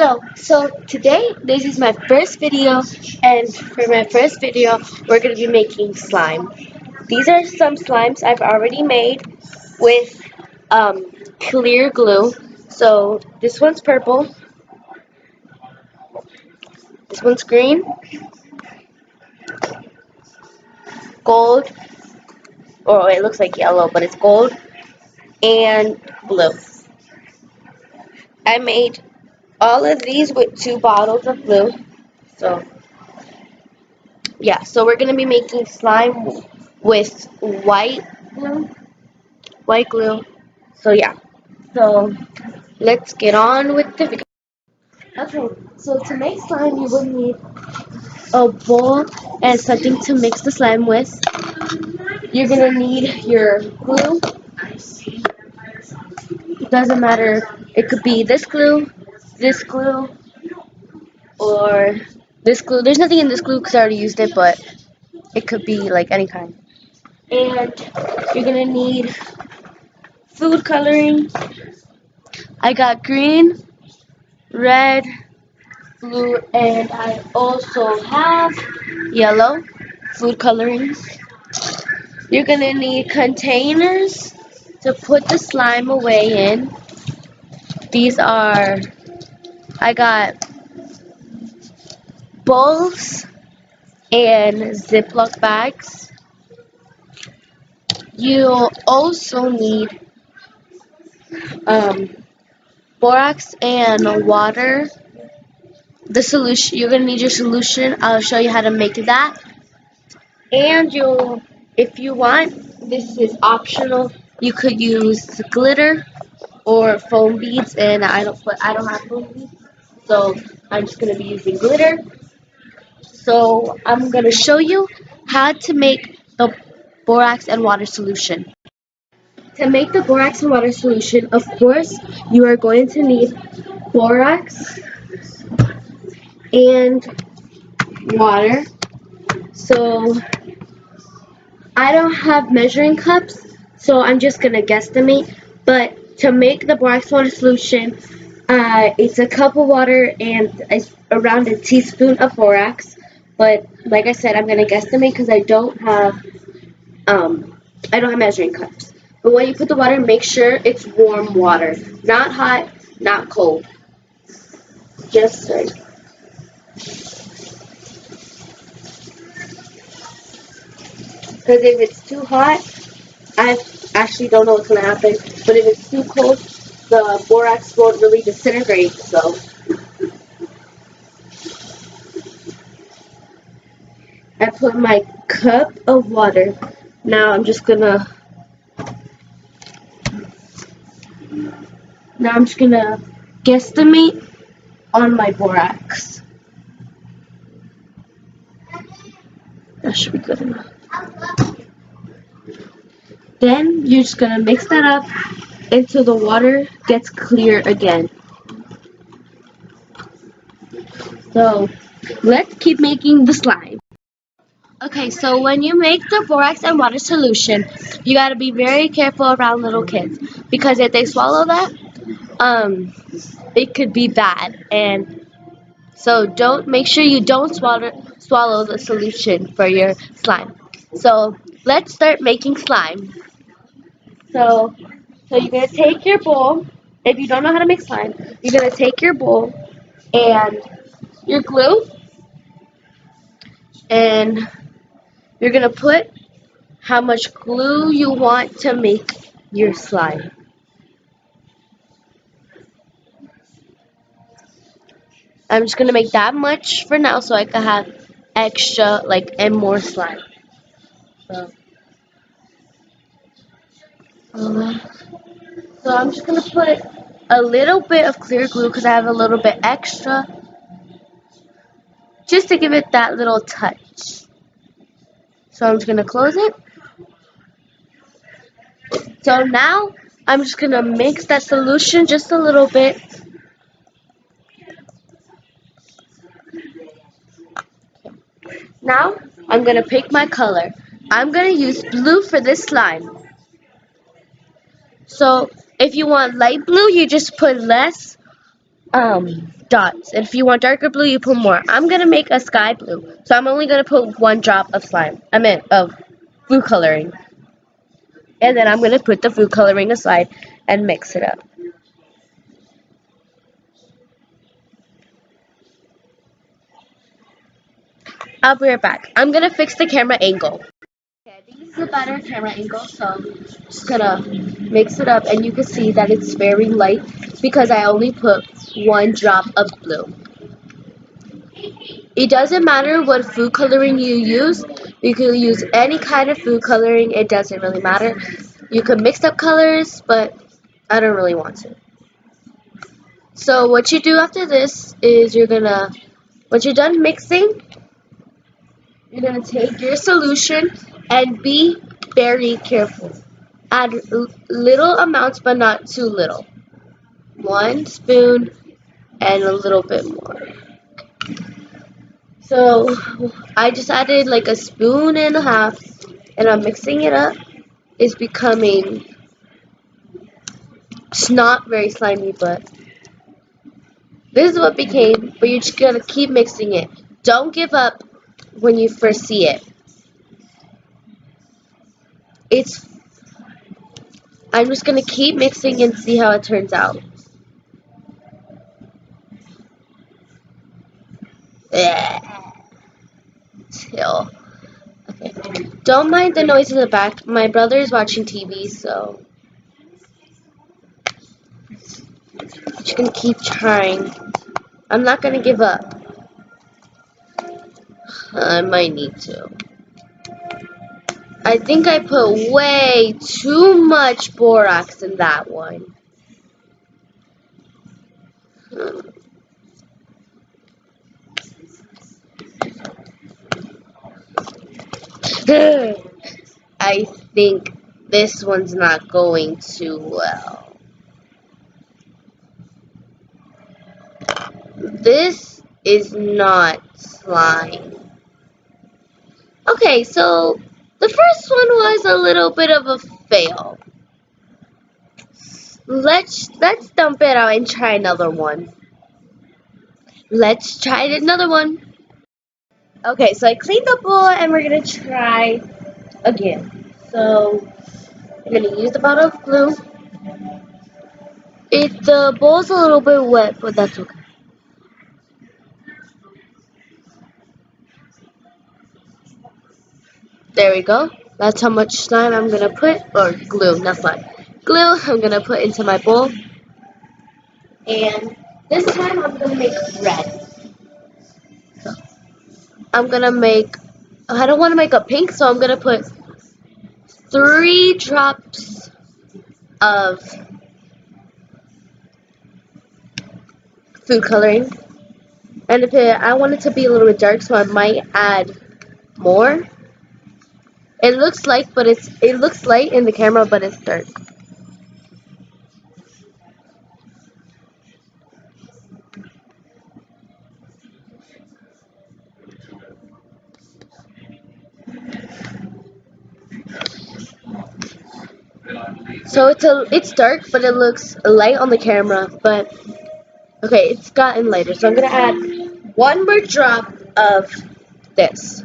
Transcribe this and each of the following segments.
Hello, so today this is my first video, and for my first video we're going to be making slime. These are some slimes I've already made with clear glue. So this one's purple, this one's green, gold, or it looks like yellow but it's gold, and blue. I made all of these with 2 bottles of glue. So yeah, so we're going to be making slime with white glue. So yeah, so let's get on with the video. Okay, so to make slime you will need a bowl and something to mix the slime with. You're going to need your glue. It doesn't matter, it could be this glue, or this glue. There's nothing in this glue because I already used it, but it could be like any kind. And you're going to need food coloring. I got green, red, blue, and I also have yellow food coloring. You're going to need containers to put the slime away in. I got bowls and Ziploc bags. You'll also need borax and water. The solution, you're going to need your solution. I'll show you how to make that. And if you want, this is optional. You could use glitter or foam beads, and I don't have foam beads, so I'm just going to be using glitter. So I'm going to show you how to make the borax and water solution. To make the borax and water solution, of course, you are going to need borax and water. So I don't have measuring cups, so I'm just going to guesstimate. But to make the borax water solution, it's a cup of water and around a teaspoon of borax. But like I said, I'm going to guesstimate because I don't have measuring cups. But when you put the water, make sure it's warm water, not hot, not cold. Just so. Because if it's too hot, I actually don't know what's going to happen. But if it's too cold, the borax won't really disintegrate. So I put my cup of water. Now I'm just gonna guesstimate on my borax. That should be good enough. Then you're just gonna mix that up until the water gets clear again. So let's keep making the slime. Okay, so when you make the borax and water solution, you gotta be very careful around little kids, because if they swallow that, it could be bad. And so make sure you don't swallow the solution for your slime. So let's start making slime. So you're gonna take your bowl. If you don't know how to make slime, you're gonna take your bowl and your glue, and you're gonna put how much glue you want to make your slime. I'm just gonna make that much for now so I can have extra and more slime. So I'm just gonna put a little bit of clear glue because I have a little bit extra, just to give it that little touch. So I'm just gonna close it. So now I'm just gonna mix that solution just a little bit. Now I'm gonna pick my color. I'm gonna use blue for this slime. So if you want light blue, you just put less dots. And if you want darker blue, you put more. I'm gonna make a sky blue, so I'm only gonna put 1 drop of slime. Of food coloring, and then I'm gonna put the food coloring aside and mix it up. I'll be right back. I'm gonna fix the camera angle. Okay, I think this is a better camera angle, so I'm just gonna mix it up, and you can see that it's very light because I only put 1 drop of blue. It doesn't matter what food coloring you use. You can use any kind of food coloring. It doesn't really matter. You can mix up colors, but I don't really want to. So what you do after this is once you're done mixing, you're gonna take your solution and be very careful. Add little amounts, but not too little. 1 spoon and a little bit more. So I just added like a spoon and a half, and I'm mixing it up. It's becoming, it's not very slimy, but this is what became. But you're just gonna keep mixing it. Don't give up when you first see it. I'm just gonna keep mixing and see how it turns out. Still. Okay. Don't mind the noise in the back. My brother is watching TV, so I'm just gonna keep trying. I'm not gonna give up. I might need to. I think I put way too much borax in that one. I think this one's not going too well. This is not slime. Okay, so the first one was a little bit of a fail. Let's dump it out and try another one. Let's try another one. Okay, so I cleaned the bowl and we're gonna try again. So I'm gonna use the bottle of glue. The bowl's a little bit wet, but that's okay. There we go. That's how much slime I'm gonna put, or glue, not slime. Glue I'm gonna put into my bowl. And this time I'm gonna make red. So I don't wanna make a pink, so I'm gonna put 3 drops of food coloring. And I want it to be a little bit dark, so I might add more. It looks light, but it looks light in the camera, but it's dark. So it's dark, but it looks light on the camera. But okay, it's gotten lighter. So I'm gonna add 1 more drop of this.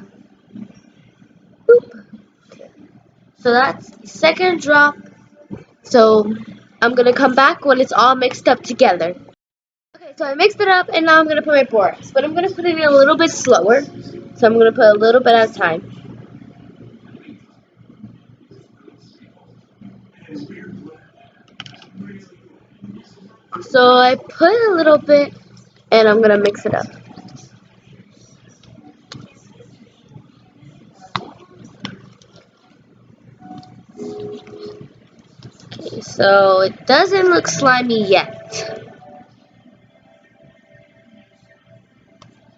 Boop. Okay. So that's the second drop. So I'm gonna come back when it's all mixed up together. Okay, so I mixed it up, and now I'm gonna put my borax, but I'm gonna put it in a little bit slower. So I'm gonna put a little bit at a time. So I put a little bit, and I'm gonna mix it up. Okay, so it doesn't look slimy yet.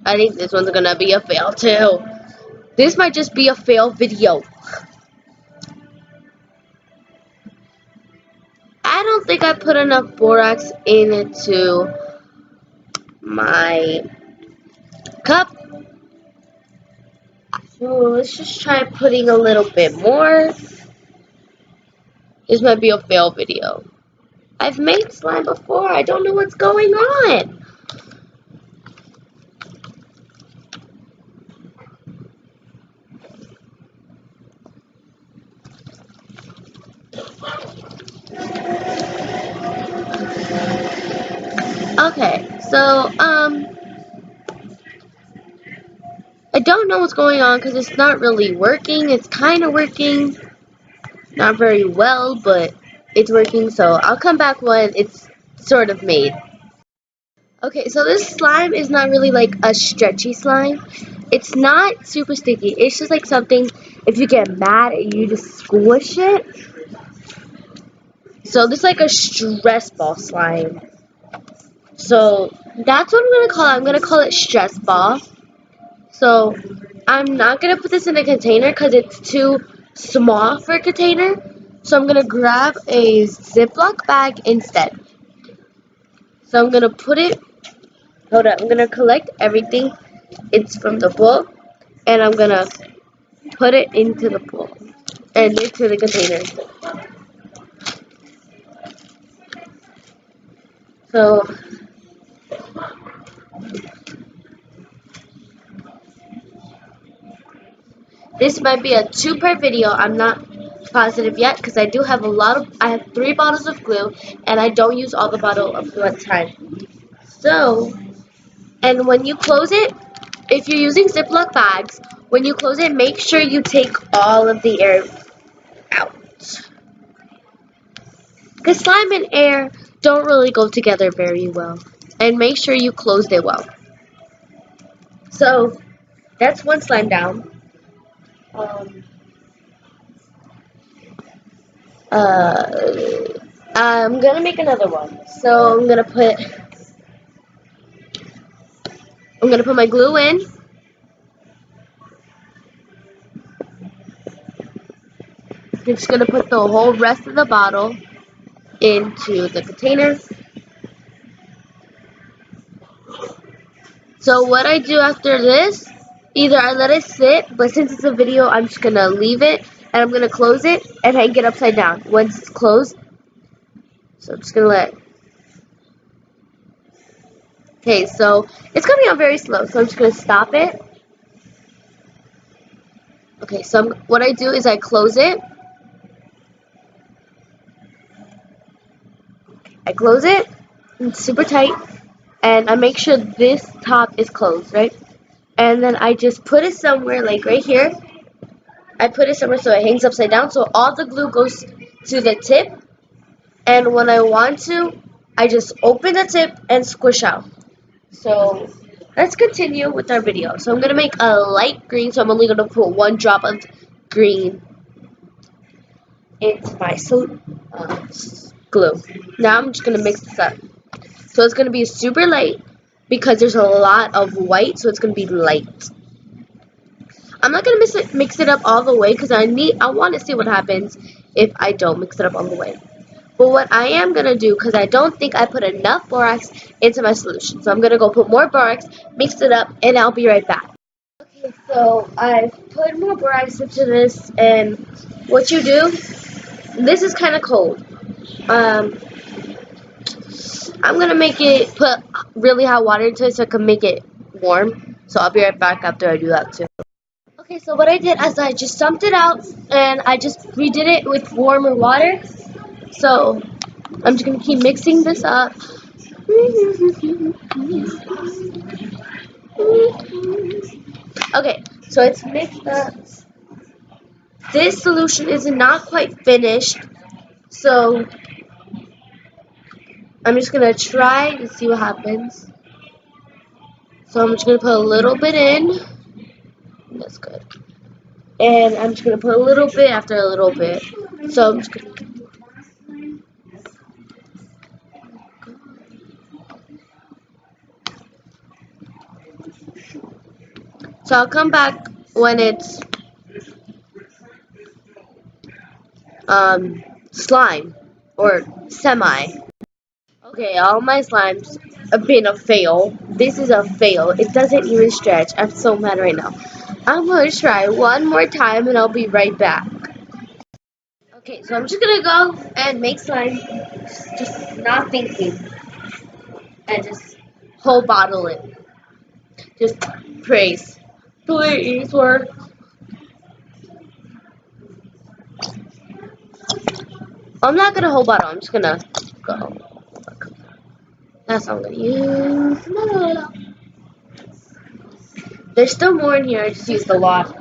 I think this one's gonna be a fail too. This might just be a fail video. I don't think I put enough borax into my cup. So let's just try putting a little bit more. This might be a fail video. I've made slime before. I don't know what's going on. Okay, so, I don't know what's going on because it's not really working. It's kind of working. Not very well, but it's working, so I'll come back when it's sort of made. Okay, so this slime is not really like a stretchy slime. It's not super sticky. It's just like something, if you get mad and you just squish it. So this is like a stress ball slime. So that's what I'm going to call it. I'm going to call it stress ball. So I'm not going to put this in a container because it's too small for a container. So I'm going to grab a Ziploc bag instead. So I'm going to put it, hold on, I'm going to collect everything. It's from the bowl. And I'm going to put it into the bowl and into the container. So this might be a 2-part video. I'm not positive yet because I do have I have 3 bottles of glue and I don't use all the bottle of glue at a time. So, and when you close it, if you're using Ziploc bags, when you close it, make sure you take all of the air out. Because slime and air don't really go together very well. And make sure you closed it well. So, that's one slime down. I'm gonna make another one. So I'm gonna put my glue in. I'm just gonna put the whole rest of the bottle into the container. So what I do after this, either I let it sit, but since it's a video, I'm just gonna leave it and I'm gonna close it and hang it upside down once it's closed. So I'm just gonna let. Okay, so it's coming out very slow, so I'm just gonna stop it. Okay, so what I do is I close it. I close it, it's super tight, and I make sure this top is closed, right? And then I just put it somewhere, like right here. I put it somewhere so it hangs upside down, so all the glue goes to the tip. And when I want to, I just open the tip and squish out. So let's continue with our video. So I'm going to make a light green, so I'm only going to put 1 drop of green into my glue. Now I'm just going to mix this up. So it's going to be super light because there's a lot of white, so it's going to be light. I'm not going to mix it up all the way because I want to see what happens if I don't mix it up all the way. But what I am going to do, because I don't think I put enough borax into my solution, so I'm going to go put more borax, mix it up, and I'll be right back. Okay, so I've put more borax into this, and what you do, this is kind of cold. I'm going to put really hot water into it so I can make it warm. So I'll be right back after I do that too. Okay, so what I did is I just dumped it out and I just redid it with warmer water. So I'm just going to keep mixing this up. Okay, so it's mixed up. This solution is not quite finished. So I'm just going to try to see what happens. So I'm just going to put a little bit in. That's good. And I'm just going to put a little bit after a little bit. So I'm just going to... So I'll come back when it's slime or semi. Okay, all my slimes have been a fail. This is a fail. It doesn't even stretch. I'm so mad right now. I'm going to try one more time and I'll be right back. Okay, so I'm just going to go and make slime. Just not thinking. And just whole bottle it. Just praise. Please work. I'm not going to whole bottle. I'm just going to go. That's all I'm gonna use. There's still more in here. I just used a lot.